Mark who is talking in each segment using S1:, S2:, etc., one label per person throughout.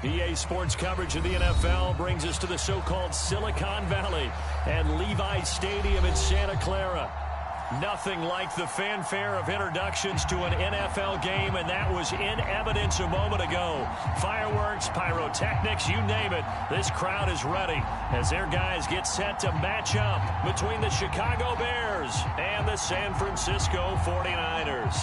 S1: EA Sports coverage of the NFL brings us to the so-called Silicon Valley and Levi Stadium in Santa Clara. Nothing like the fanfare of introductions to an NFL game, and that was in evidence a moment ago. Fireworks, pyrotechnics, you name it. This crowd is ready as their guys get set to match up between the Chicago Bears and the San Francisco 49ers.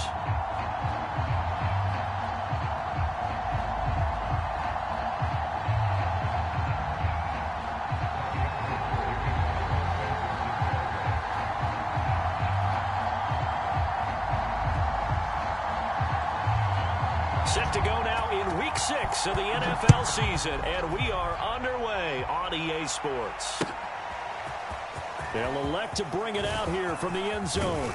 S1: Set to go now in Week 6 of the NFL season, and we are underway on EA Sports. They'll elect to bring it out here from the end zone.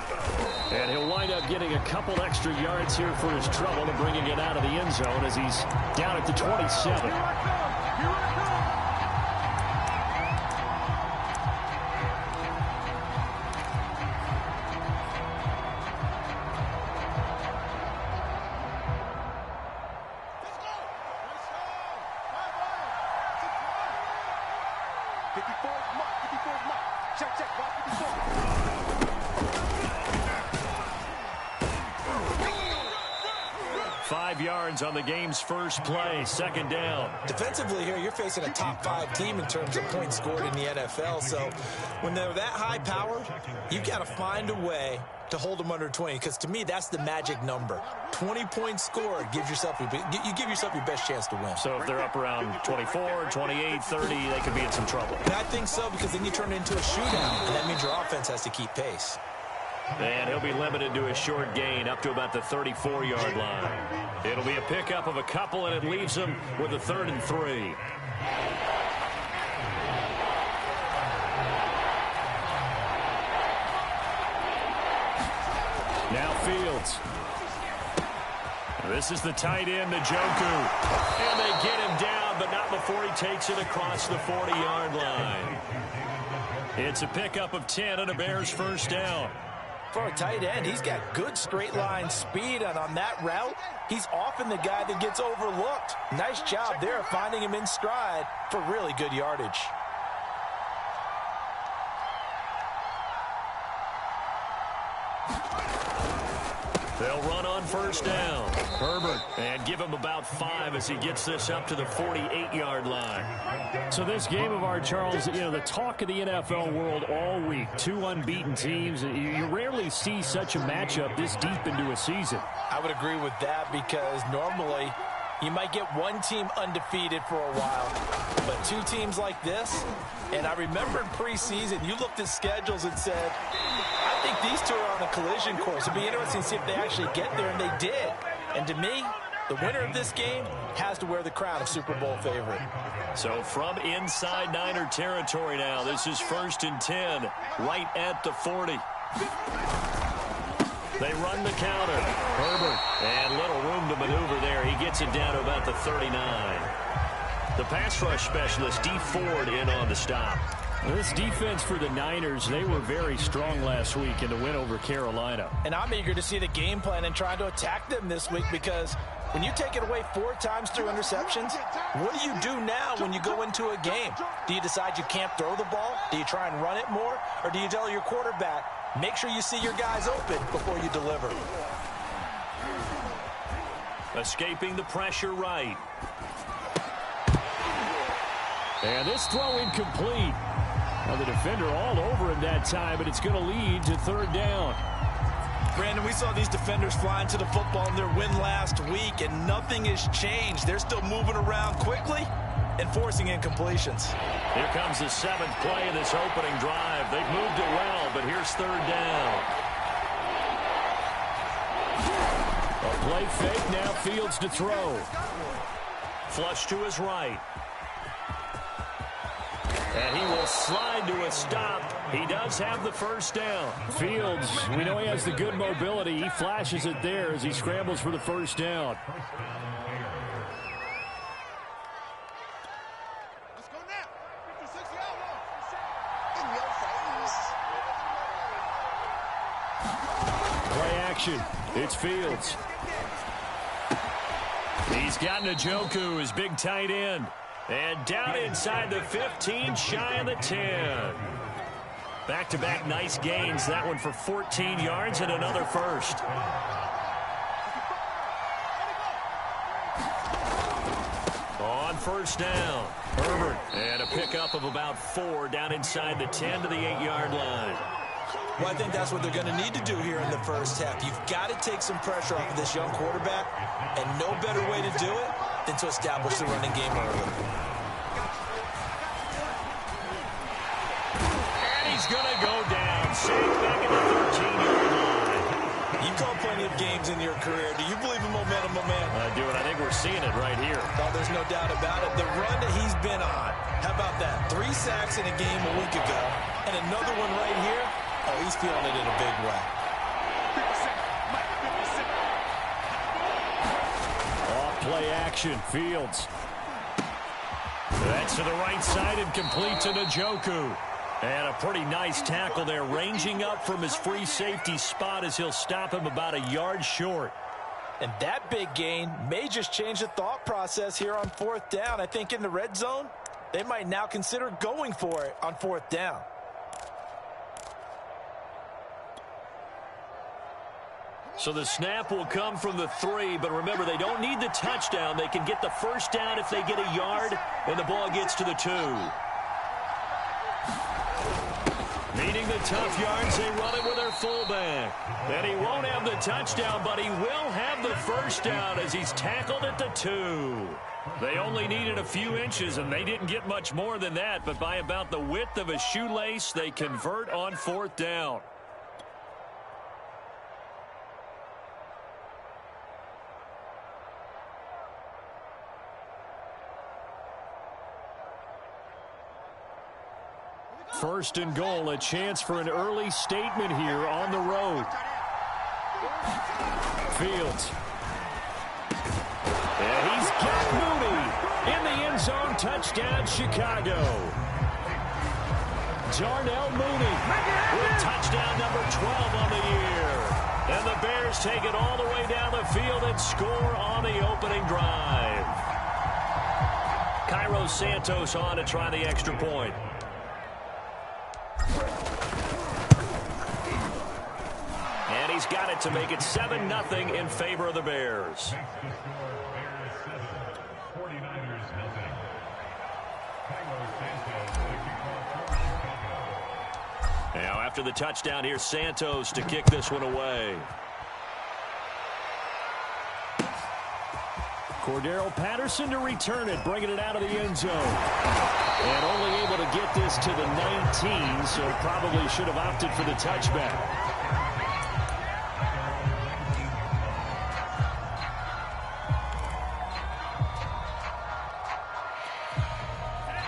S1: And he'll wind up getting a couple extra yards here for his trouble and bringing it out of the end zone as he's down at the 27. On the game's first play, second down.
S2: Defensively here, you're facing a top 5 team in terms of points scored in the NFL. So when they're that high powered, you've got to find a way to hold them under 20, because to me, that's the magic number. 20 points scored gives yourself you give yourself your best chance to win.
S1: So if they're up around 24, 28, 30, they could be in some trouble.
S2: And I think so, because then you turn it into a shootout, and that means your offense has to keep pace.
S1: And he'll be limited to a short gain up to about the 34-yard line. It'll be a pickup of a couple, and it leaves him with a 3rd and 3. Now Fields. This is the tight end, Njoku. And they get him down, but not before he takes it across the 40-yard line. It's a pickup of 10 and a Bears first down.
S2: For a tight end, he's got good straight line speed, and on that route, he's often the guy that gets overlooked. Nice job there of finding him in stride for really good yardage.
S1: They'll run on first down. Herbert, and give him about 5 as he gets this up to the 48-yard line.
S3: So this game of ours, Charles, you know, the talk of the NFL world all week. 2 unbeaten teams. You rarely see such a matchup this deep into a season.
S2: I would agree with that, because normally you might get one team undefeated for a while, but 2 teams like this, and I remember in preseason, you looked at schedules and said, I think these 2 are on a collision course. It'd be interesting to see if they actually get there, and they did. And to me, the winner of this game has to wear the crown of Super Bowl favorite.
S1: So from inside Niner territory now, this is 1st and 10, right at the 40. They run the counter. Herbert, and little room to maneuver there. He gets it down to about the 39. The pass rush specialist, D. Ford, in on the stop.
S3: This defense for the Niners, they were very strong last week in the win over Carolina.
S2: And I'm eager to see the game plan and trying to attack them this week, because when you take it away 4 times through interceptions, what do you do now when you go into a game? Do you decide you can't throw the ball? Do you try and run it more? Or do you tell your quarterback, make sure you see your guys open before you deliver?
S1: Escaping the pressure right.
S3: And this throw incomplete. Well, the defender all over him that time, but it's going to lead to 3rd down.
S2: Brandon, we saw these defenders flying to the football in their win last week, and nothing has changed. They're still moving around quickly and forcing incompletions.
S1: Here comes the 7th play of this opening drive. They've moved it well, but here's 3rd down.
S3: A play fake, now Fields to throw.
S1: Flush to his right. And he will slide to a stop. He does have the first down.
S3: Fields, we know he has the good mobility. He flashes it there as he scrambles for the first down.
S4: Let's go now. 56
S3: Play action. It's Fields.
S1: He's got Njoku, his big tight end. And down inside the 15, shy of the 10. Back-to-back nice gains. That one for 14 yards and another first. On first down, Herbert. And a pickup of about 4 down inside the 10 to the 8-yard line.
S2: Well, I think that's what they're going to need to do here in the first half. You've got to take some pressure off of this young quarterback, and no better way to do it than to establish the running game early.
S1: And he's going to go down. Safe back at the 13-yard line.
S2: You've called plenty of games in your career. Do you believe in momentum, my man?
S1: I do, and I think we're seeing it right here.
S2: Oh, there's no doubt about it. The run that he's been on. How about that? 3 sacks in a game a week ago, and another one right here. Oh, he's feeling it in a big way.
S1: Off play action, Fields. That's to the right side and complete to Njoku. And a pretty nice tackle there, ranging up from his free safety spot as he'll stop him about a yard short.
S2: And that big gain may just change the thought process here on 4th down. I think in the red zone, they might now consider going for it on 4th down.
S1: So the snap will come from the 3, but remember, they don't need the touchdown. They can get the first down if they get a yard, and the ball gets to the 2. Needing the tough yards, they run it with their fullback. And he won't have the touchdown, but he will have the first down as he's tackled at the 2. They only needed a few inches, and they didn't get much more than that, but by about the width of a shoelace, they convert on 4th down. First and goal, a chance for an early statement here on the road. Fields. And he's got Mooney in the end zone. Touchdown, Chicago. Darnell Mooney with touchdown number 12 on the year. And the Bears take it all the way down the field and score on the opening drive. Cairo Santos on to try the extra point. And he's got it to make it 7-0 in favor of the Bears. Now after the touchdown, here's Santos to kick this one away. Cordero Patterson to return it, bringing it out of the end zone. And only able to get this to the 19, so probably should have opted for the touchback.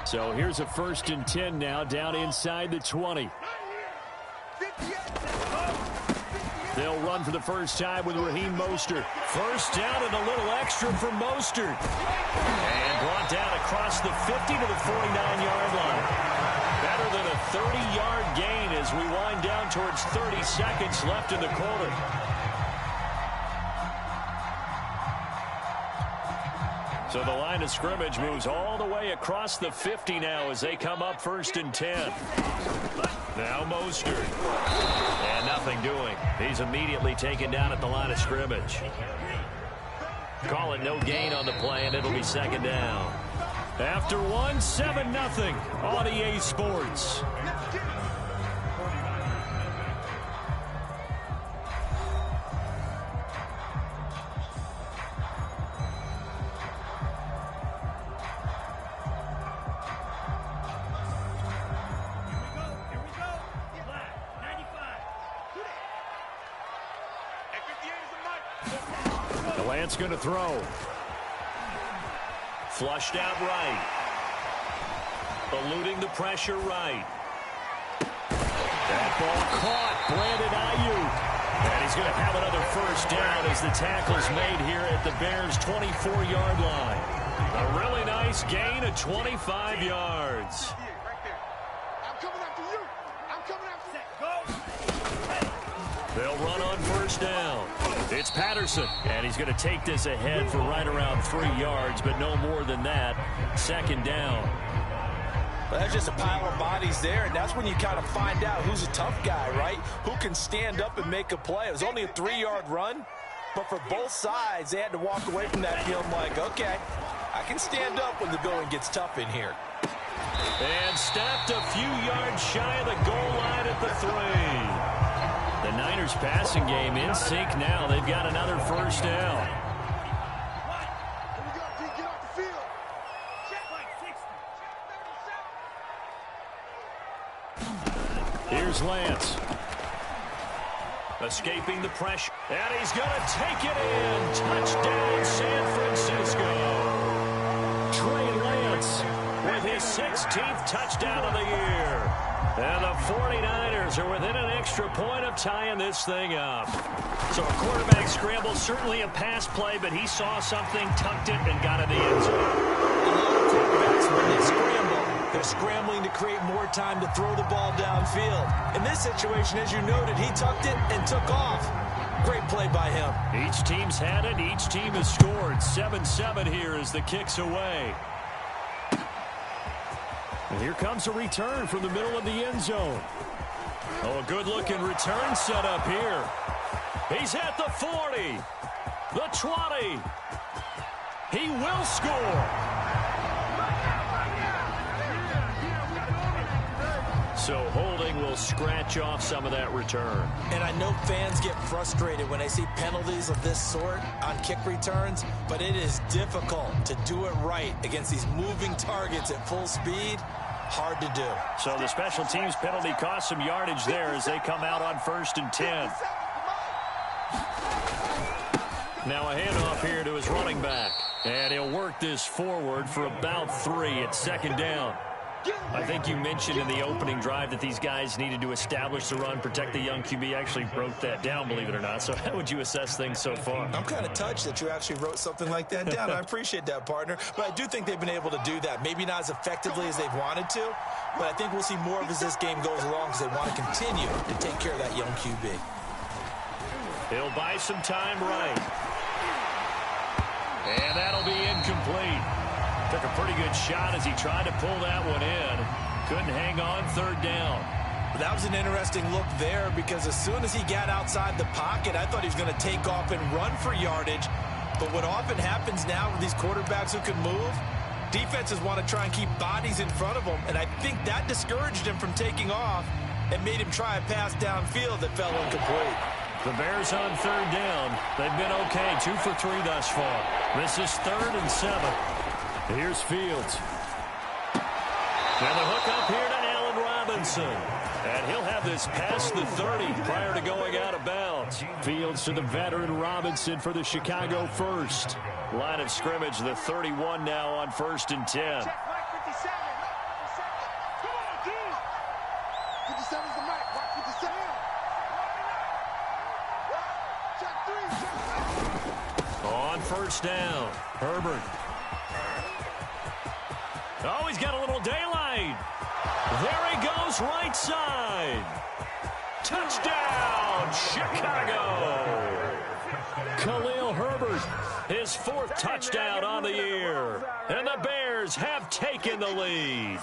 S1: So here's a 1st and 10 now, down inside the 20. They'll run for the first time with Raheem Mostert. First down and a little extra for Mostert. And brought down across the 50 to the 49-yard line. Better than a 30-yard gain as we wind down towards 30 seconds left in the quarter. So the line of scrimmage moves all the way across the 50 now as they come up 1st and 10. Now Mostert. And nothing doing. He's immediately taken down at the line of scrimmage. Call it no gain on the play, and it'll be 2nd down. After 7-0 on EA Sports. Lance going to throw. Flushed out right. Eluding the pressure right. That ball caught. Brandon Ayuk. And he's going to have another first down as the tackle's made here at the Bears' 24-yard line. A really nice gain of 25 yards. They'll run on first down. It's Patterson, and he's going to take this ahead for right around 3 yards, but no more than that. Second down.
S2: Well, that's just a pile of bodies there, and that's when you kind of find out who's a tough guy, right? Who can stand up and make a play. It was only a 3-yard run, but for both sides, they had to walk away from that feeling like, okay, I can stand up when the going gets tough in here.
S1: And stopped a few yards shy of the goal line at the 3. The Niners passing game in sync now. They've got another first down. Here's Lance. Escaping the pressure. And he's going to take it in. Touchdown, San Francisco. Trey Lance with his 16th touchdown of the year. And the 49ers are within an extra point of tying this thing up. So a quarterback scramble, certainly a pass play, but he saw something, tucked it, and got in the end zone.
S2: A lot of quarterbacks, when they scramble, they're scrambling to create more time to throw the ball downfield. In this situation, as you noted, he tucked it and took off. Great play by him.
S1: Each team's had it. Each team has scored. 7-7 here as the kick's away. And here comes a return from the middle of the end zone. Oh, a good-looking return set up here. He's at the 40, the 20. He will score. So holding will scratch off some of that return.
S2: And I know fans get frustrated when they see penalties of this sort on kick returns, but it is difficult to do it right against these moving targets at full speed. Hard to do.
S1: So the special teams penalty cost some yardage there as they come out on 1st and 10. Now a handoff here to his running back. And he'll work this forward for about 3 at 2nd down. I think you mentioned in the opening drive that these guys needed to establish the run, protect the young QB. I actually wrote that down, believe it or not. So how would you assess things so far?
S2: I'm kind of touched that you actually wrote something like that down. I appreciate that, partner. But I do think they've been able to do that. Maybe not as effectively as they've wanted to, but I think we'll see more of as this game goes along because they want to continue to take care of that young QB.
S1: He'll buy some time right. And that'll be incomplete. Took a pretty good shot as he tried to pull that one in. Couldn't hang on 3rd down.
S2: That was an interesting look there because as soon as he got outside the pocket, I thought he was going to take off and run for yardage. But what often happens now with these quarterbacks who can move, defenses want to try and keep bodies in front of them. And I think that discouraged him from taking off and made him try a pass downfield that fell incomplete.
S1: The Bears on 3rd down. They've been okay, 2 for 3 thus far. This is 3rd and 7. Here's Fields. And the hook up here to Allen Robinson. And he'll have this past the 30 prior to going out of bounds. Fields to the veteran Robinson for the Chicago first. Line of scrimmage, the 31 now on 1st and 10.
S4: Check, Mike 57. Come on, dude. 57's the mic. Mike 57. Check 3.
S1: On 1st down, Herbert. Oh, he's got a little daylight. There he goes, right side. Touchdown, Chicago. Khalil Herbert, his 4th touchdown on the year. And the Bears have taken the lead.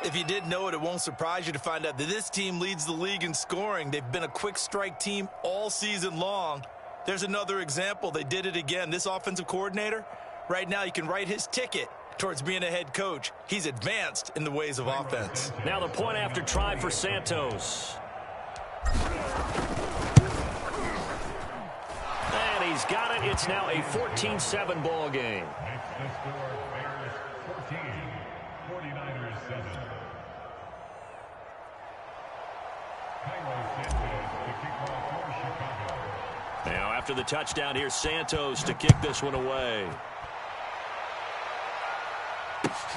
S2: If you didn't know it, it won't surprise you to find out that this team leads the league in scoring. They've been a quick strike team all season long. There's another example. They did it again. This offensive coordinator, right now you can write his ticket towards being a head coach. He's advanced in the ways of offense.
S1: Now the point after try for Santos. And he's got it. It's now a 14-7 ball game. Now after the touchdown, here's Santos to kick this one away.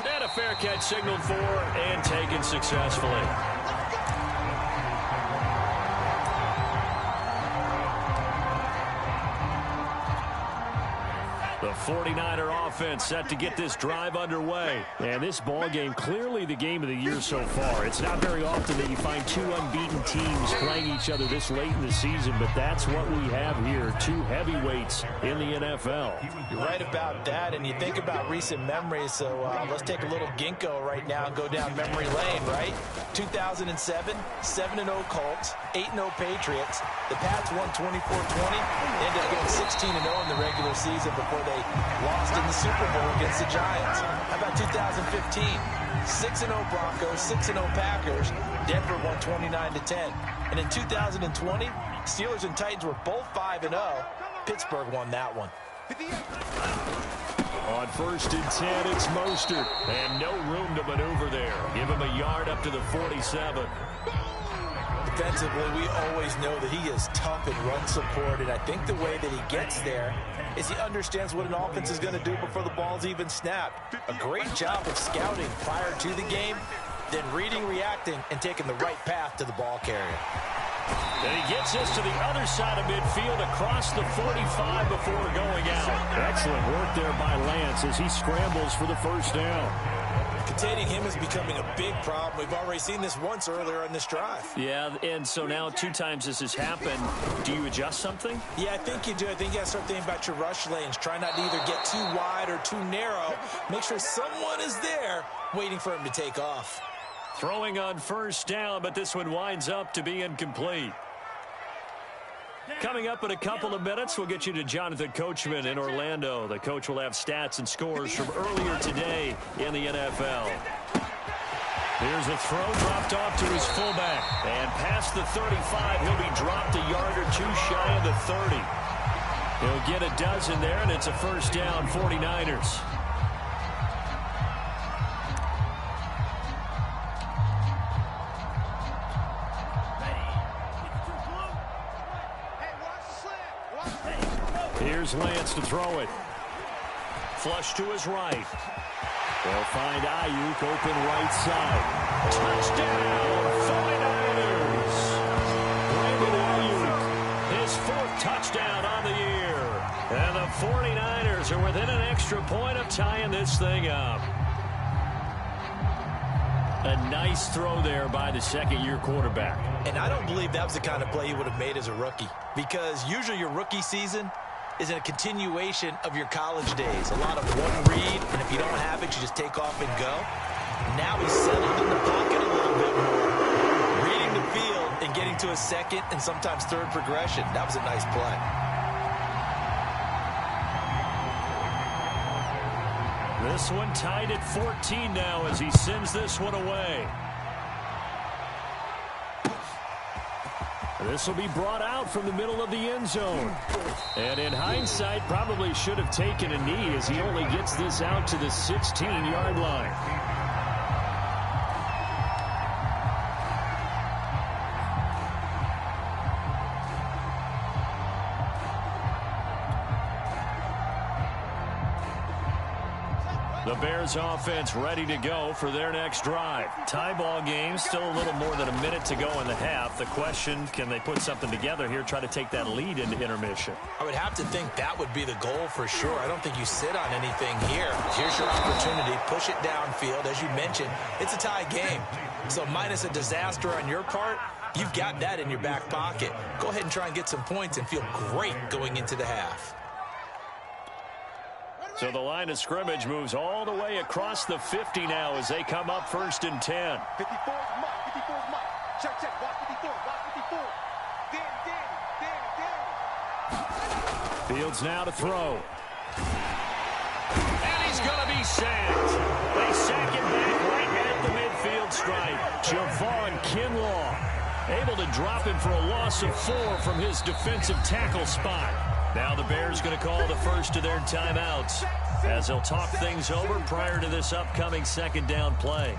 S1: And a fair catch signaled for and taken successfully. The The 49er offense set to get this drive underway.
S3: And this ball game, clearly the game of the year so far. It's not very often that you find two unbeaten teams playing each other this late in the season, but that's what we have here, two heavyweights in the NFL.
S2: You're right about that, and you think about recent memories, so let's take a little ginkgo right now and go down memory lane, right? 2007, 7-0 Colts, 8-0 Patriots. The Pats won 24-20. They ended up going 16-0 in the regular season before they lost in the Super Bowl against the Giants. How about 2015? 6-0 Broncos, 6-0 Packers. Denver won 29-10. And in 2020, Steelers and Titans were both 5-0. Pittsburgh won that one.
S1: On 1st and 10, it's Mostert. And no room to maneuver there. Give him a yard up to the 47.
S2: Defensively, we always know that he is tough in run support, and I think the way that he gets there is he understands what an offense is going to do before the ball's even snapped. A great job of scouting prior to the game, then reading, reacting, and taking the right path to the ball carrier.
S1: And he gets us to the other side of midfield across the 45 before going out.
S3: Excellent work there by Lance as he scrambles for the first down.
S2: Containing him is becoming a big problem. We've already seen this once earlier in this drive.
S1: Yeah, and so now 2 times this has happened. Do you adjust something?
S2: Yeah, I think you do. I think you got to start thinking about your rush lanes. Try not to either get too wide or too narrow. Make sure someone is there waiting for him to take off.
S1: Throwing on first down, but this one winds up to be incomplete. Coming up in a couple of minutes, we'll get you to Jonathan Coachman in Orlando. The coach will have stats and scores from earlier today in the NFL. Here's a throw dropped off to his fullback. And past the 35, he'll be dropped a yard or two shy of the 30. He'll get a dozen there, and it's a first down, 49ers. Here's Lance to throw it. Flush to his right. They'll find Ayuk open right side. Touchdown, 49ers. Brandon Ayuk, his 4th touchdown on the year. And the 49ers are within an extra point of tying this thing up. A nice throw there by the second-year quarterback.
S2: And I don't believe that was the kind of play he would have made as a rookie, because usually your rookie season is a continuation of your college days. A lot of one read, and if you don't have it, you just take off and go. Now he's settled in the pocket a little bit more, reading the field and getting to a second and sometimes third progression. That was a nice play.
S1: This one tied at 14 now as he sends this one away. This will be brought out from the middle of the end zone. And in hindsight, probably should have taken a knee as he only gets this out to the 16-yard line. The Bears offense ready to go for their next drive. Tie ball game, still a little more than a minute to go in the half. The question, can they put something together here, try to take that lead into intermission?
S2: I would have to think that would be the goal for sure. I don't think you sit on anything here. Here's your opportunity. Push it downfield. As you mentioned, it's a tie game. So minus a disaster on your part, you've got that in your back pocket. Go ahead and try and get some points and feel great going into the half.
S1: So the line of scrimmage moves all the way across the 50 now as they come up 1st and 10.
S4: 54's mark, 54's mark. Check, check, block 54, block 54. Danny.
S1: Fields now to throw. And he's going to be sacked. They sack him back right at the midfield stripe. Javon Kinlaw able to drop him for a loss of 4 from his defensive tackle spot. Now the Bears going to call the first of their timeouts as they'll talk things over prior to this upcoming second down play.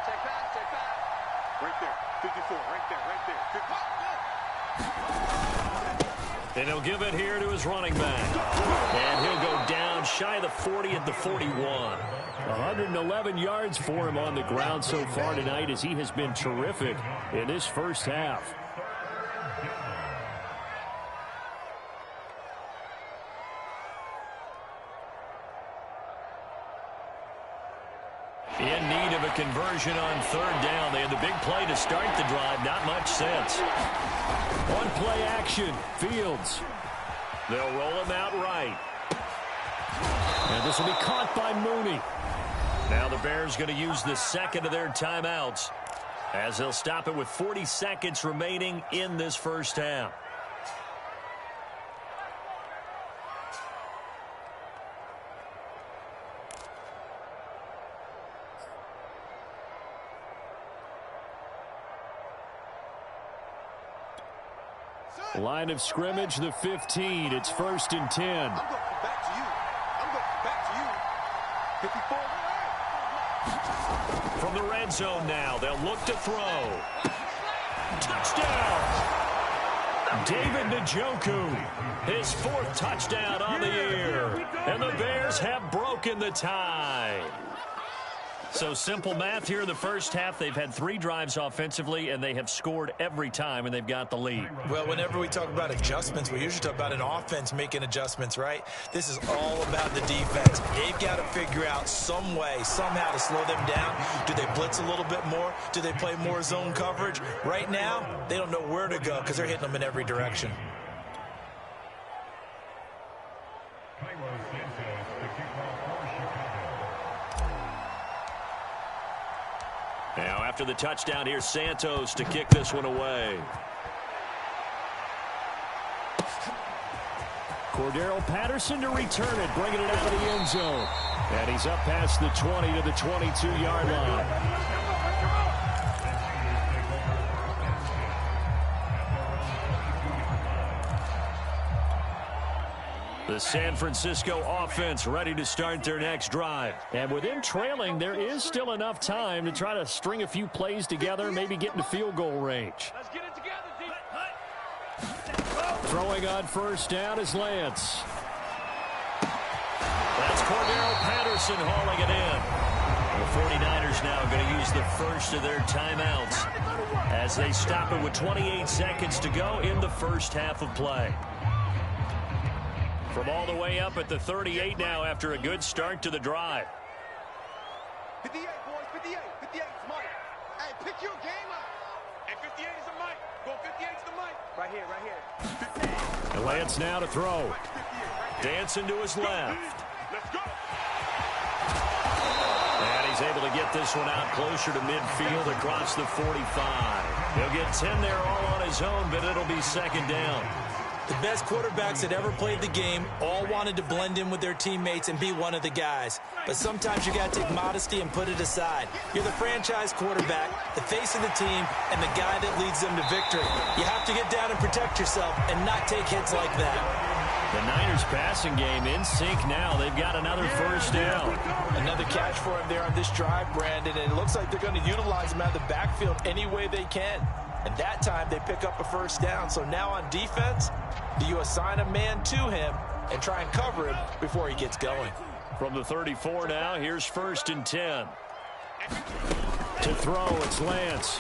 S4: Check back. Right there, 54, right there, right there. 50.
S1: And he'll give it here to his running back. And he'll go down shy of the 40 at the 41.
S3: 111 yards for him on the ground so far tonight as he has been terrific in this first half.
S1: In need of a conversion on third down. They had the big play to start the drive. Not much sense.
S3: On play action, Fields.
S1: They'll roll him out right.
S3: And this will be caught by Mooney.
S1: Now the Bears going to use the second of their timeouts as they'll stop it with 40 seconds remaining in this first half.
S3: Line of scrimmage, the 15. It's 1st and 10.
S4: I'm going back to you. I'm going back to you. 54.
S1: From the red zone now, they'll look to throw. Touchdown! David Njoku, his 4th touchdown on the year. And the Bears have broken the tie. So simple math here in the first half. They've had 3 drives offensively, and they have scored every time, and they've got the lead.
S2: Well, whenever we talk about adjustments, we usually talk about an offense making adjustments, right? This is all about the defense. They've got to figure out some way, somehow to slow them down. Do they blitz a little bit more? Do they play more zone coverage? Right now, they don't know where to go because they're hitting them in every direction.
S1: Now, after the touchdown, here's Santos to kick this one away.
S3: Cordero Patterson to return it, bringing it out of the end zone. And he's up past the 20 to the 22-yard line.
S1: The San Francisco offense ready to start their next drive.
S3: And with them trailing, there is still enough time to try to string a few plays together, maybe get into field goal range.
S4: Let's get it together,
S3: Throwing on first down is Lance.
S1: That's Cordero Patterson hauling it in. The 49ers now going to use the first of their timeouts as they stop it with 28 seconds to go in the first half of play. From all the way up at the 38 now after a good start to the drive.
S4: 58, boys, 58. 58 is Mike. Hey, pick your game up. And 58 is a Mike. Go 58 is the Mike. Right here, right here.
S3: And Lance now to throw.
S1: Dancing to his left.
S4: Let's go.
S1: And he's able to get this one out closer to midfield across the 45. He'll get 10 there all on his own, but it'll be second down.
S2: The best quarterbacks that ever played the game all wanted to blend in with their teammates and be one of the guys. But sometimes you got to take modesty and put it aside. You're the franchise quarterback, the face of the team, and the guy that leads them to victory. You have to get down and protect yourself and not take hits like that.
S3: The Niners passing game in sync now. They've got another first down.
S2: Another catch for him there on this drive, Brandon, and it looks like they're going to utilize him out of the backfield any way they can. And that time they pick up a first down. So now on defense, do you assign a man to him and try and cover him before he gets going?
S1: From the 34 now, here's 1st and 10.
S3: To throw, it's Lance.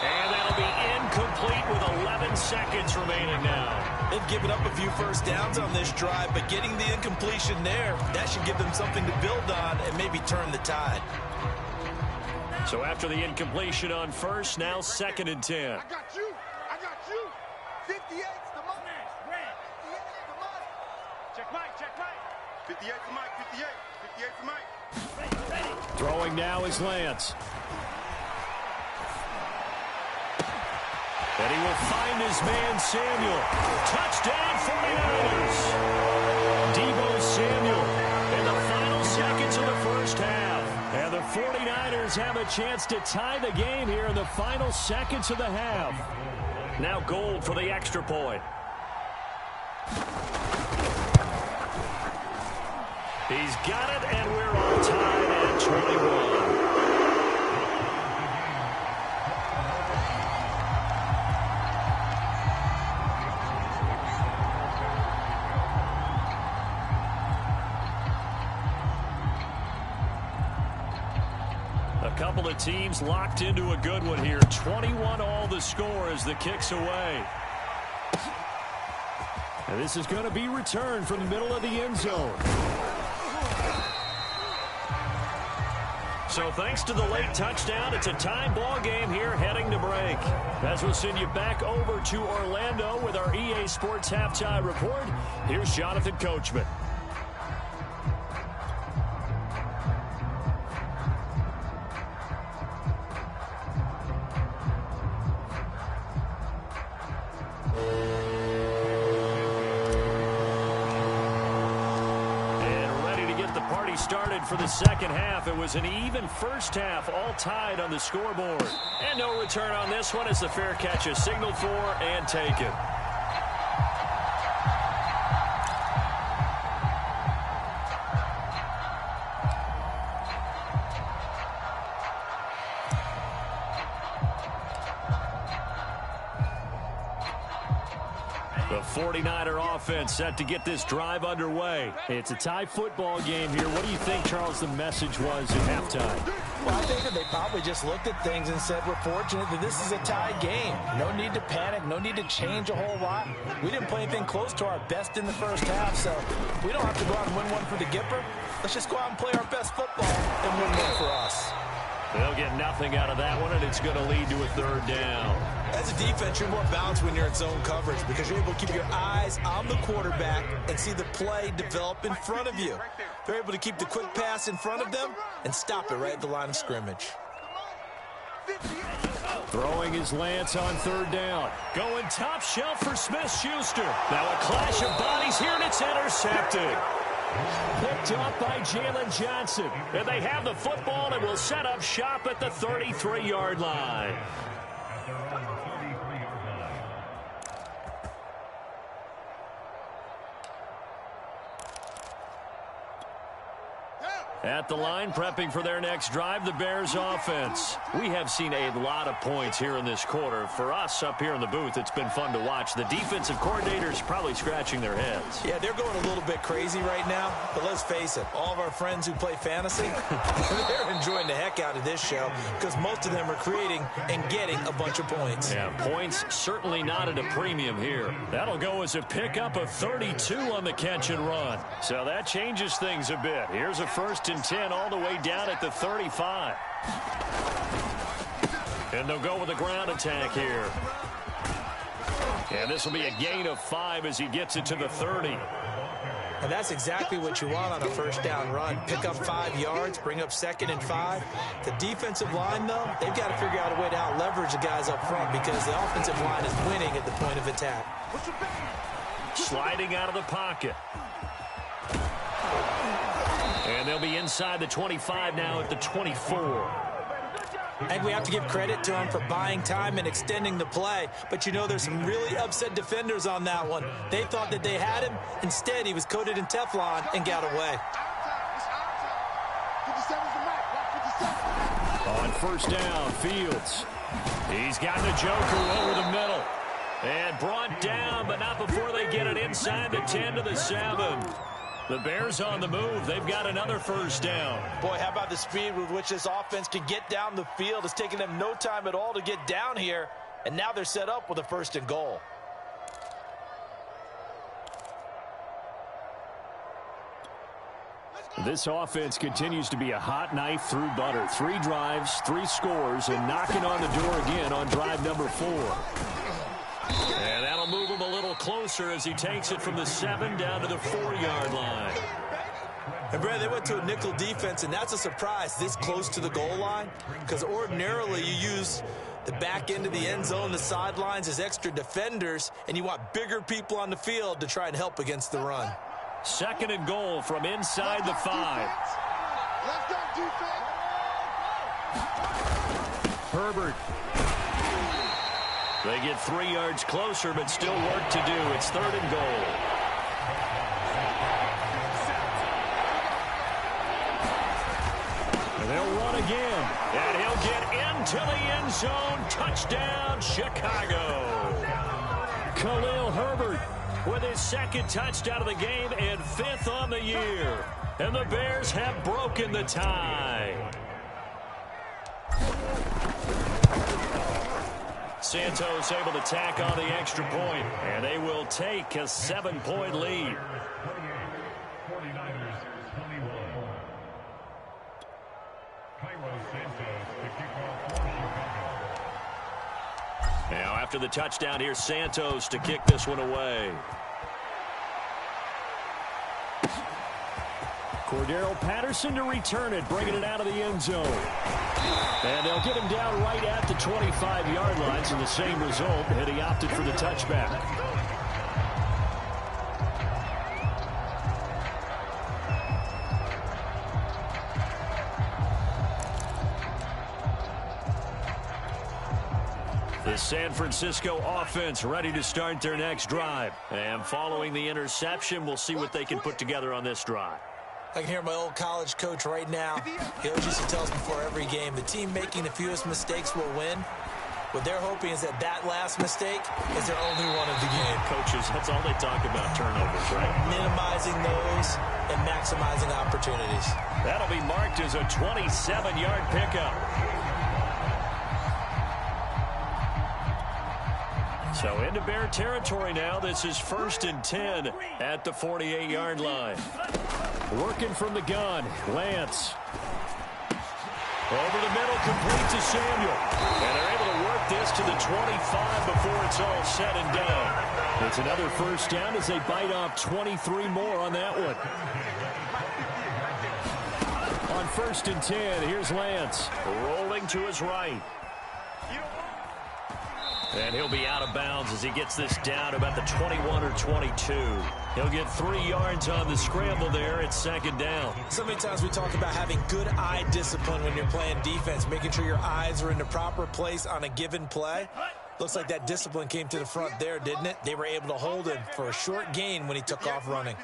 S1: And that'll be incomplete with 11 seconds remaining now.
S2: They've given up a few first downs on this drive, but getting the incompletion there, that should give them something to build on and maybe turn the tide.
S1: So after the incompletion on first, now 2nd and 10.
S4: I got you. I got you. 58's the money. 58's the money. Check Mike. Check Mike. 58's the Mike. 58. 58's the Mike. Ready.
S3: Throwing now is Lance.
S1: And he will find his man Samuel. Touchdown 49ers. Deebo Samuel in the final seconds of the first half. And the 49ers have a chance to tie the game here in the final seconds of the half. Now Gold for the extra point. He's got it, and we're all tied at 21. couple of teams locked into a good one here. 21-all the score as the kick's away. And this is going to be returned from the middle of the end zone. So thanks to the late touchdown, it's a tie ball game here heading to break. As we'll send you back over to Orlando with our EA Sports Halftime Report, here's Jonathan Coachman. Started for the second half. It was an even first half, all tied on the scoreboard. And no return on this one as the fair catch is signaled for and taken. The 49er offense set to get this drive underway. It's a tie football game here. What do you think, Charles, the message was at halftime?
S2: Well, I think that they probably just looked at things and said, we're fortunate that this is a tie game. No need to panic. No need to change a whole lot. We didn't play anything close to our best in the first half, so we don't have to go out and win one for the Gipper. Let's just go out and play our best football and win one for us.
S1: They'll get nothing out of that one, and it's going to lead to a third down.
S5: As a defense, you're more balanced when you're in zone coverage because you're able to keep your eyes on the quarterback and see the play develop in front of you. They're able to keep the quick pass in front of them and stop it right at the line of scrimmage.
S1: Throwing his Lance on third down. Going top shelf for Smith-Schuster. Now a clash of bodies here, and it's intercepted. Picked up by Jalen Johnson. And they have the football and will set up shop at the 33-yard line. At the line, prepping for their next drive, the Bears offense. We have seen a lot of points here in this quarter. For us up here in the booth, it's been fun to watch. The defensive coordinators probably scratching their heads.
S5: Yeah, they're going a little bit crazy right now, but let's face it, all of our friends who play fantasy, they're enjoying the heck out of this show because most of them are creating and getting a bunch of points.
S1: Yeah, points certainly not at a premium here. That'll go as a pickup of 32 on the catch and run. So that changes things a bit. Here's a 1st and 10 all the way down at the 35. And they'll go with a ground attack here. And this will be a gain of 5 as he gets it to the 30.
S5: And that's exactly what you want on a first down run. Pick up 5 yards, bring up 2nd and 5. The defensive line, though, they've got to figure out a way to out-leverage the guys up front because the offensive line is winning at the point of attack.
S1: Sliding out of the pocket. And they'll be inside the 25 now at the 24.
S5: And we have to give credit to him for buying time and extending the play. But, you know, there's some really upset defenders on that one. They thought that they had him. Instead, he was coated in Teflon and got away.
S1: On first down, Fields. He's got the joker over the middle. And brought down, but not before they get it inside the 10 to the 7. The Bears on the move. They've got another first down.
S2: Boy, how about the speed with which this offense can get down the field? It's taken them no time at all to get down here, and now they're set up with a 1st and goal.
S1: This offense continues to be a hot knife through butter. 3 drives, 3 scores, and knocking on the door again on drive number 4. And that'll move him a little closer as he takes it from the 7 down to the 4-yard line.
S5: And, Brad, they went to a nickel defense, and that's a surprise this close to the goal line because ordinarily you use the back end of the end zone, the sidelines as extra defenders, and you want bigger people on the field to try and help against the run.
S1: 2nd and goal from inside the 5.
S4: Let's go, defense.
S1: Herbert. They get 3 yards closer, but still work to do. It's 3rd and goal. And they'll run again. And he'll get into the end zone. Touchdown, Chicago. Khalil Herbert with his 2nd touchdown of the game and 5th on the year. And the Bears have broken the tie. Santos able to tack on the extra point, and they will take a 7-point lead. Now after the touchdown, here's Santos to kick this one away.
S3: Cordero Patterson to return it, bringing it out of the end zone. And they'll get him down right at the 25-yard line, so the same result, and he opted for the touchback.
S1: The San Francisco offense ready to start their next drive. And following the interception, we'll see what they can put together on this drive.
S5: I can hear my old college coach right now. He always used to tell us before every game, the team making the fewest mistakes will win. What they're hoping is that that last mistake is their only one of the game.
S1: Coaches, that's all they talk about, turnovers, right?
S5: Minimizing those and maximizing opportunities.
S1: That'll be marked as a 27-yard pickup. So into Bear territory now. This is 1st and 10 at the 48-yard line.
S3: Working from the gun, Lance.
S1: Over the middle, complete to Samuel. And they're able to work this to the 25 before it's all said and done.
S3: It's another first down as they bite off 23 more on that one. On 1st and 10, here's Lance.
S1: Rolling to his right. And he'll be out of bounds as he gets this down about the 21 or 22. He'll get 3 yards on the scramble there. It's 2nd down.
S5: So many times we talk about having good eye discipline when you're playing defense, making sure your eyes are in the proper place on a given play. Looks like that discipline came to the front there, didn't it? They were able to hold him for a short gain when he took off running.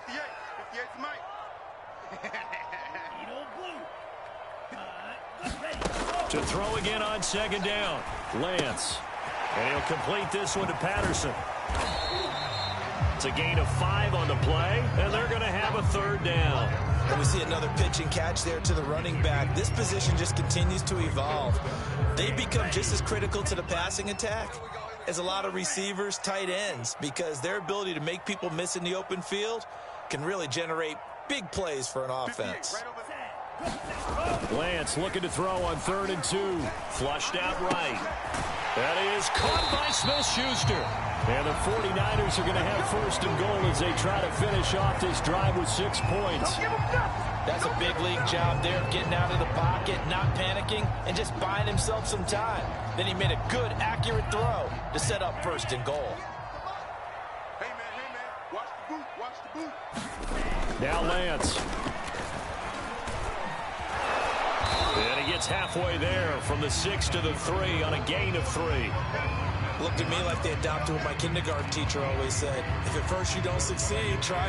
S1: To throw again on 2nd down.
S3: Lance.
S1: And he'll complete this one to Patterson. It's a gain of 5 on the play, and they're going to have a 3rd down.
S5: And we see another pitch and catch there to the running back. This position just continues to evolve. They become just as critical to the passing attack as a lot of receivers, tight ends, because their ability to make people miss in the open field can really generate big plays for an offense.
S3: Lance looking to throw on 3rd and 2.
S1: Flushed out right. That is caught by Smith-Schuster.
S3: And the 49ers are going to have 1st and goal as they try to finish off this drive with 6 points.
S2: That's a big league job there, getting out of the pocket, not panicking, and just buying himself some time. Then he made a good, accurate throw to set up 1st and goal.
S4: Hey, man, watch the boot.
S3: Now Lance.
S1: And he gets halfway there from the 6 to the 3 on a gain of 3.
S5: Looked to me like they adopted what my kindergarten teacher always said. If at first you don't succeed, try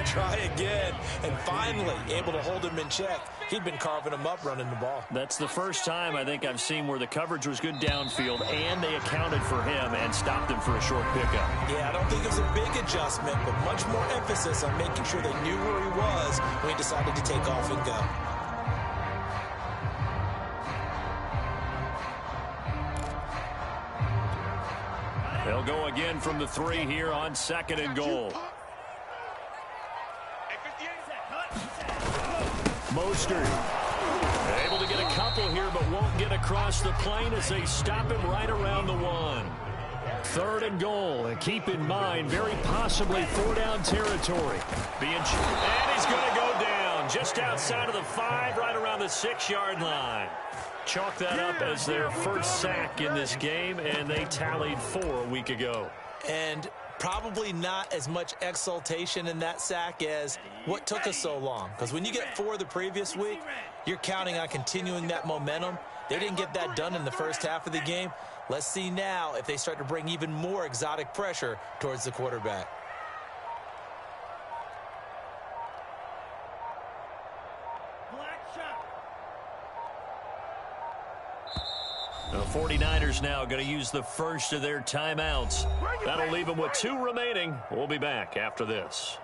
S5: again. And finally, able to hold him in check. He'd been carving him up running the ball.
S1: That's the first time I think I've seen where the coverage was good downfield and they accounted for him and stopped him for a short pickup.
S5: Yeah, I don't think it was a big adjustment, but much more emphasis on making sure they knew where he was when he decided to take off and go.
S1: They'll go again from the 3 here on 2nd and goal.
S3: Mostert.
S1: Able to get a couple here, but won't get across the plane as they stop him right around the 1.
S3: 3rd and goal. And keep in mind, very possibly 4-down territory.
S1: And he's going to go down just outside of the 5, right around the 6-yard line. Chalk that up as their first sack in this game, and they tallied 4 a week ago.
S5: And probably not as much exultation in that sack as what took us so long. Because when you get 4 the previous week, you're counting on continuing that momentum. They didn't get that done in the first half of the game. Let's see now if they start to bring even more exotic pressure towards the quarterback.
S1: The 49ers now going to use the first of their timeouts. That'll leave them with 2 remaining. We'll be back after this.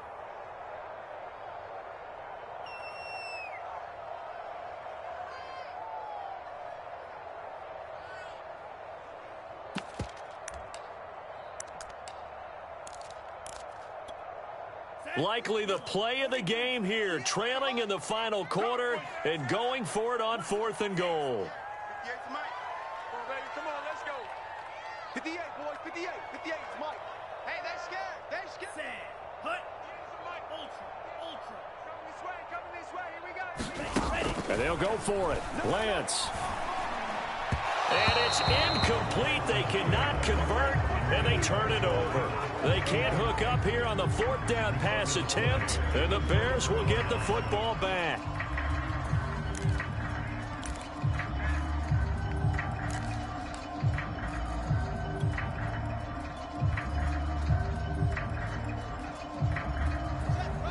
S1: Likely the play of the game here, trailing in the final quarter and going for it on 4th and goal.
S4: 58's Mike. Come on, baby. Come on, let's go. 58, boys. 58. 58's Mike. Hey, they're scared. They're scared.
S6: Sad. Hut.
S4: Mike.
S6: Ultra. Ultra.
S4: Coming this way. Coming this way. Here we go.
S6: Ready.
S3: And they'll go for it. Lance.
S1: And it's incomplete. They cannot convert, and they turn it over. They can't hook up here on the 4th down pass attempt, and the Bears will get the football back.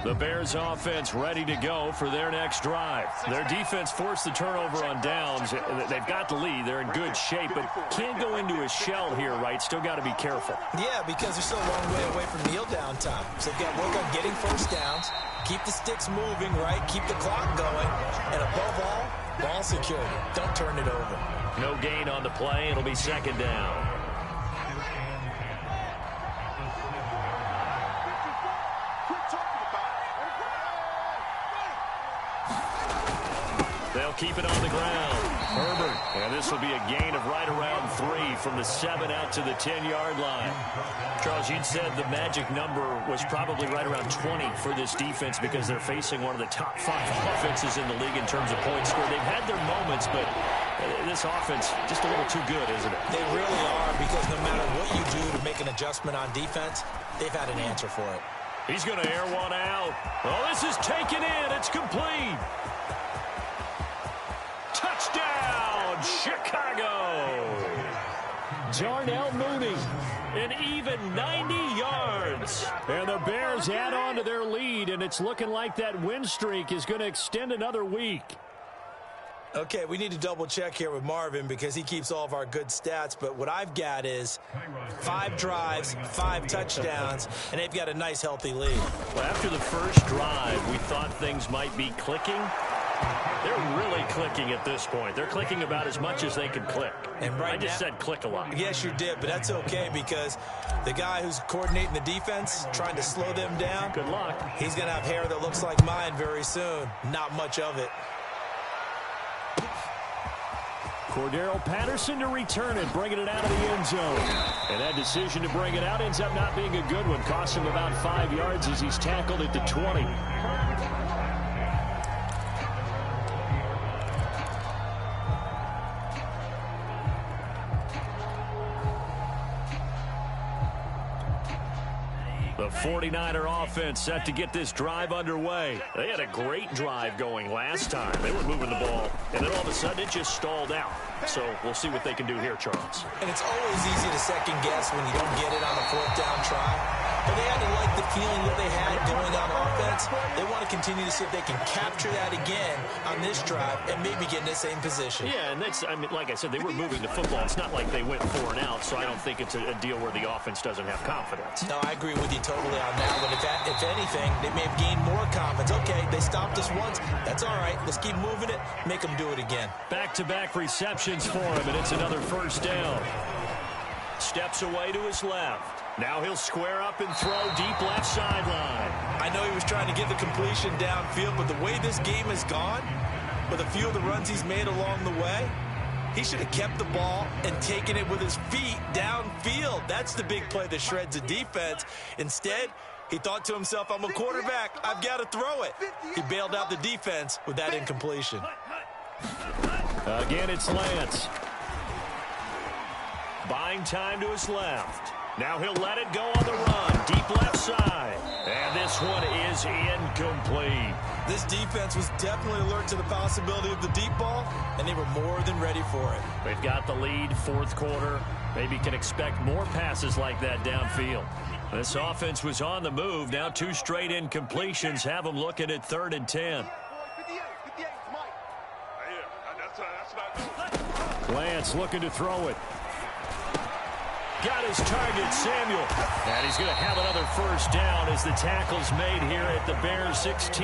S1: The Bears offense ready to go for their next drive. Their defense forced the turnover on downs. They've got the lead. They're in good shape, but can't go into a shell here, right? Still got to be careful.
S5: Yeah, because they're still a long way away from kneel down time. So they've got to work on getting first downs, keep the sticks moving, right? Keep the clock going, and above all, ball security. Don't turn it over.
S1: No gain on the play. It'll be 2nd down. They'll keep it on the ground. Herbert. And this will be a gain of right around 3 from the 7 out to the 10-yard line. Charles, you'd said the magic number was probably right around 20 for this defense because they're facing one of the top 5 offenses in the league in terms of points scored. They've had their moments, but this offense just a little too good, isn't it?
S5: They really are, because no matter what you do to make an adjustment on defense, they've had an answer for it.
S1: He's going to air one out. Oh, this is taken in. It's complete. Touchdown, Chicago.
S3: Darnell Mooney, an even 90 yards. And the Bears add on to their lead, and it's looking like that win streak is going to extend another week.
S5: Okay, we need to double check here with Marvin because he keeps all of our good stats, but what I've got is 5 drives, 5 touchdowns, and they've got a nice, healthy lead.
S1: Well, after the first drive, we thought things might be clicking. They're really clicking at this point. They're clicking about as much as they can click.
S5: And right
S1: I just said click a lot.
S5: Yes, you did, but that's okay because the guy who's coordinating the defense, trying to slow them down,
S1: Good luck.
S5: he's going to have hair that looks like mine very soon. Not much of it.
S3: Cordero Patterson to return it, bringing it out of the end zone. And that decision to bring it out ends up not being a good one. Cost him about 5 yards as he's tackled at the 20.
S1: The 49er offense set to get this drive underway. They had a great drive going last time. They were moving the ball, and then all of a sudden it just stalled out. So we'll see what they can do here, Charles.
S5: And it's always easy to second guess when you don't get it on a 4th down try. But they had to like the feeling that they had going on offense. They want to continue to see if they can capture that again on this drive and maybe get in the same position.
S1: Yeah, and that's, I mean, like I said, they were moving the football. It's not like they went 4 and out, so I don't think it's a deal where the offense doesn't have confidence.
S5: No, I agree with you totally on that one. If anything, they may have gained more confidence. Okay, they stopped us once. That's all right. Let's keep moving it. Make them do it again.
S1: Back-to-back receptions for him, and it's another first down. Steps away to his left. Now he'll square up and throw deep left sideline.
S5: I know he was trying to get the completion downfield, but the way this game has gone, with a few of the runs he's made along the way, he should have kept the ball and taken it with his feet downfield. That's the big play that shreds the defense. Instead, he thought to himself, I'm a quarterback. I've got to throw it. He bailed out the defense with that incompletion.
S3: Again, it's Lance.
S1: Buying time to his left. Now he'll let it go on the run. Deep left side. And this one is incomplete.
S5: This defense was definitely alert to the possibility of the deep ball, and they were more than ready for it.
S1: They've got the lead, 4th quarter. Maybe can expect more passes like that downfield. This offense was on the move. Now 2 straight incompletions have them looking at 3rd and 10.
S4: 58's Mike. Right here. That's what I do.
S3: Lance looking to throw it.
S1: Got his target, Samuel. And he's going to have another first down as the tackle's made here at the Bears 16.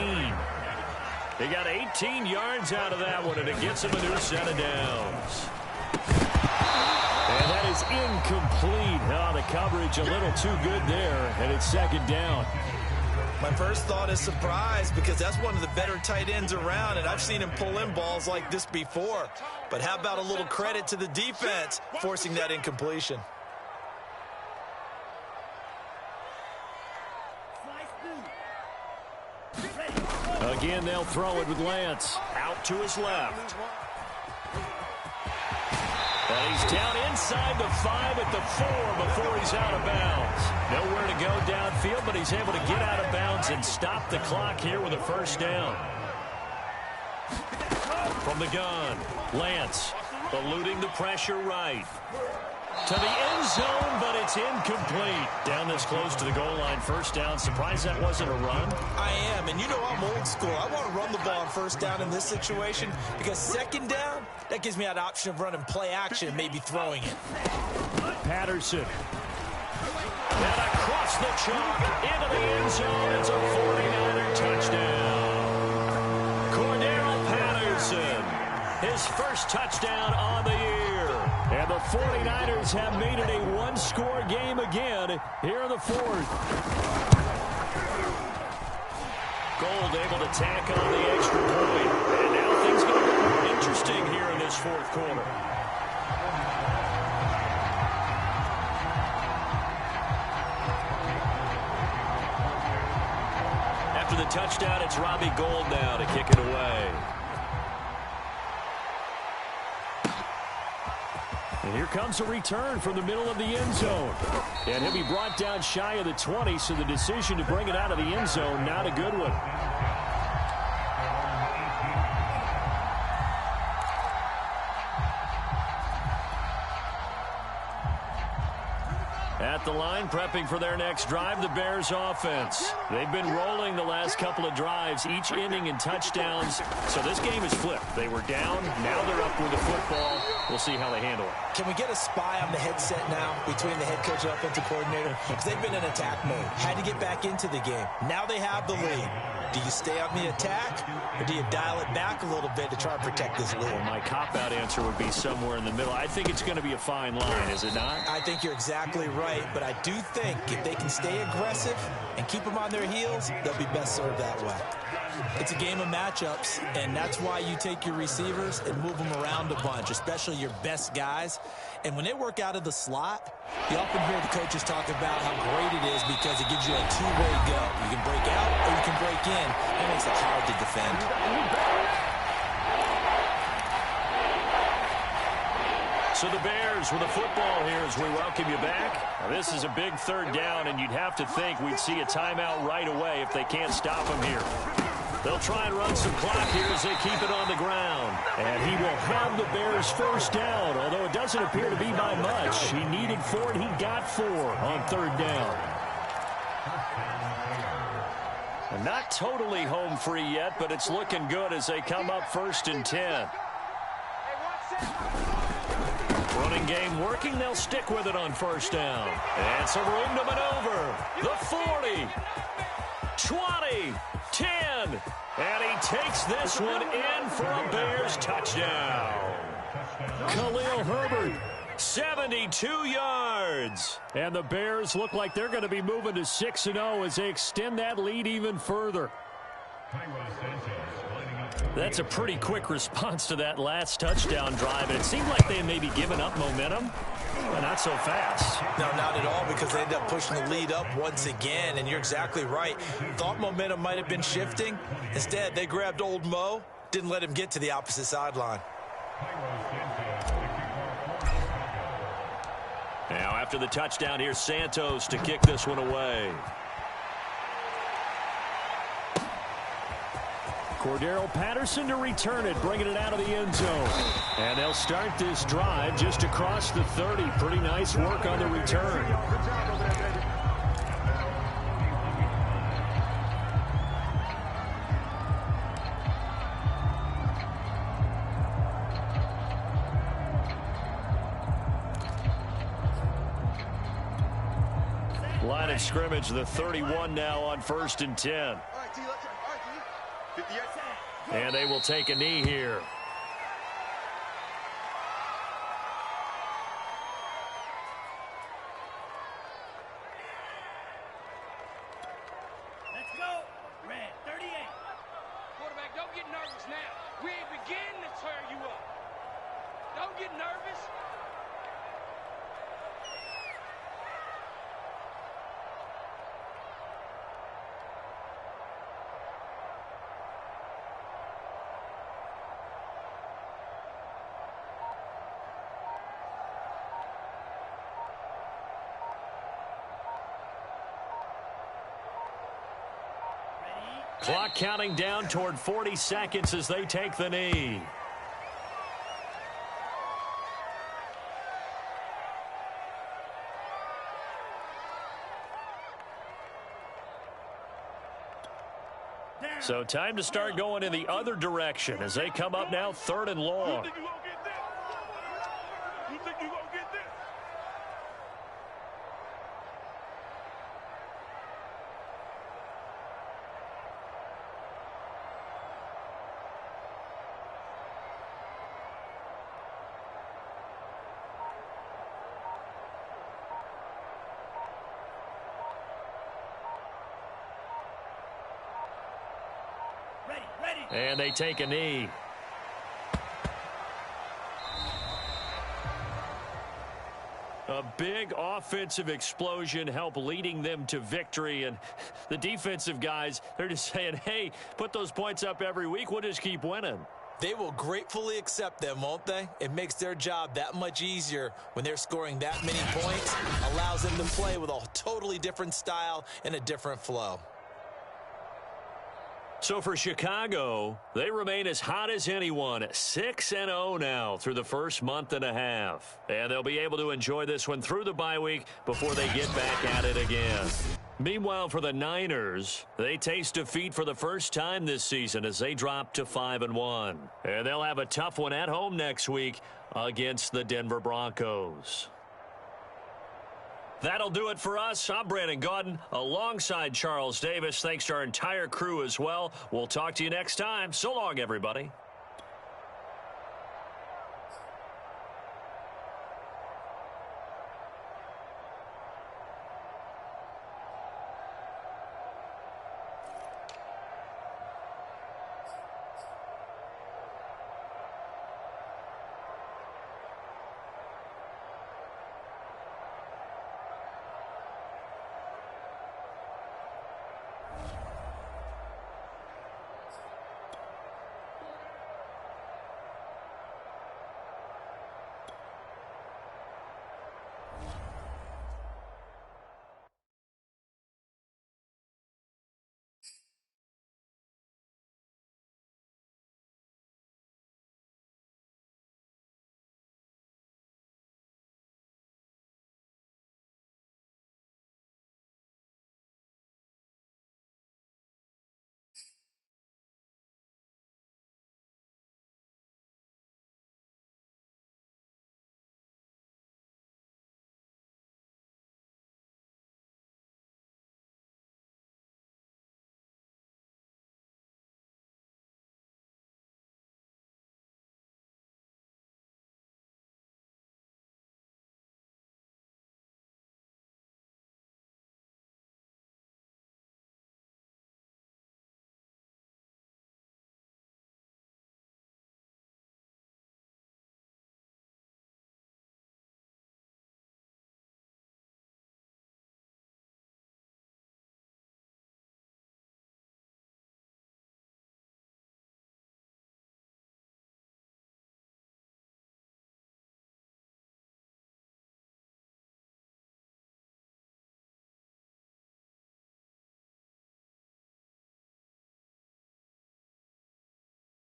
S1: They got 18 yards out of that one, and it gets them a new set of downs. And that is incomplete. Oh, the coverage a little too good there, and it's 2nd down.
S5: My first thought is surprise because that's one of the better tight ends around, and I've seen him pull in balls like this before. But how about a little credit to the defense forcing that incompletion?
S3: Again, they'll throw it with Lance. Out to his left. And he's down inside the 5 at the 4 before he's out of bounds. Nowhere to go downfield, but he's able to get out of bounds and stop the clock here with a first down. From the gun, Lance eluding the pressure right. To the end zone, but it's incomplete. Down this close to the goal line, first down. Surprised that wasn't a run?
S5: I am, and you know I'm old school. I want to run the ball on first down in this situation because second down, that gives me that option of running play action and maybe throwing it.
S3: Patterson. And across the chalk into the end zone. It's a 49er touchdown. Cordero Patterson, his first touchdown on the year. And the 49ers have made it a one-score game again here in the fourth. Gold able to tack on the extra point. And now things going to get more interesting here in this fourth quarter. After the touchdown, it's Robbie Gould now to kick it away. And here comes a return from the middle of the end zone. And he'll be brought down shy of the 20, so the decision to bring it out of the end zone, not a good one. At the line, prepping for their next drive, the Bears offense. They've been rolling the last couple of drives, each inning in touchdowns. So this game is flipped. They were down, now they're up with the football. We'll see how they handle it.
S5: Can we get a spy on the headset now between the head coach and offensive coordinator? Because they've been in attack mode. Had to get back into the game. Now they have the lead. Do you stay on the attack, or do you dial it back a little bit to try and protect this lead?
S3: Well, my cop-out answer would be somewhere in the middle. I think it's going to be a fine line, is it not?
S5: I think you're exactly right, but I do think if they can stay aggressive and keep them on their heels, they'll be best served that way. It's a game of matchups, and that's why you take your receivers and move them around a bunch, especially your best guys. And when they work out of the slot, you often hear the coaches talk about how great it is because it gives you a two-way go. You can break out or you can break in. That makes it hard to defend.
S3: So the Bears with a football here as we welcome you back. Now, this is a big third down, and you'd have to think we'd see a timeout right away if they can't stop him here. They'll try and run some clock here as they keep it on the ground. And he will have the Bears first down, although it doesn't appear to be by much. He needed 4, and he got 4 on third down. And not totally home free yet, but it's looking good as they come up 1st and 10. Running game working. They'll stick with it on first down. And some room to maneuver. The 40, 20, 10. And he takes this one in for a Bears touchdown. Khalil Herbert, 72 yards. And the Bears look like they're going to be moving to 6-0 as they extend that lead even further. That's a pretty quick response to that last touchdown drive, and it seemed like they had maybe given up momentum, but not so fast.
S5: No, not at all, because they ended up pushing the lead up once again, and you're exactly right. Thought momentum might have been shifting. Instead, they grabbed old Mo, didn't let him get to the opposite sideline.
S3: Now, after the touchdown, here's Santos to kick this one away. Cordero Patterson to return it, bringing it out of the end zone. And they'll start this drive just across the 30. Pretty nice work on the return. Line of scrimmage, the 31 now on 1st and 10. And they will take a knee here.
S6: Let's go.
S4: nervous now. We ain't beginning to tear you up. Don't get nervous.
S1: Clock counting down toward 40 seconds as they take the knee. So time to start going in the other direction as they come up now 3rd and long.
S4: You think you gonna get this? You think you gonna get this?
S1: And they take a knee. A big offensive explosion helped leading them to victory. And the defensive guys, they're just saying, hey, put those points up every week. We'll just keep winning.
S5: They will gratefully accept them, won't they? It makes their job that much easier when they're scoring that many points. Allows them to play with a totally different style and a different flow.
S1: So for Chicago, they remain as hot as anyone, 6-0 now through the first month and a half. And they'll be able to enjoy this one through the bye week before they get back at it again. Meanwhile, for the Niners, they taste defeat for the first time this season as they drop to 5-1. And they'll have a tough one at home next week against the Denver Broncos. That'll do it for us. I'm Brandon Gaudin alongside Charles Davis. Thanks to our entire crew as well. We'll talk to you next time. So long, everybody.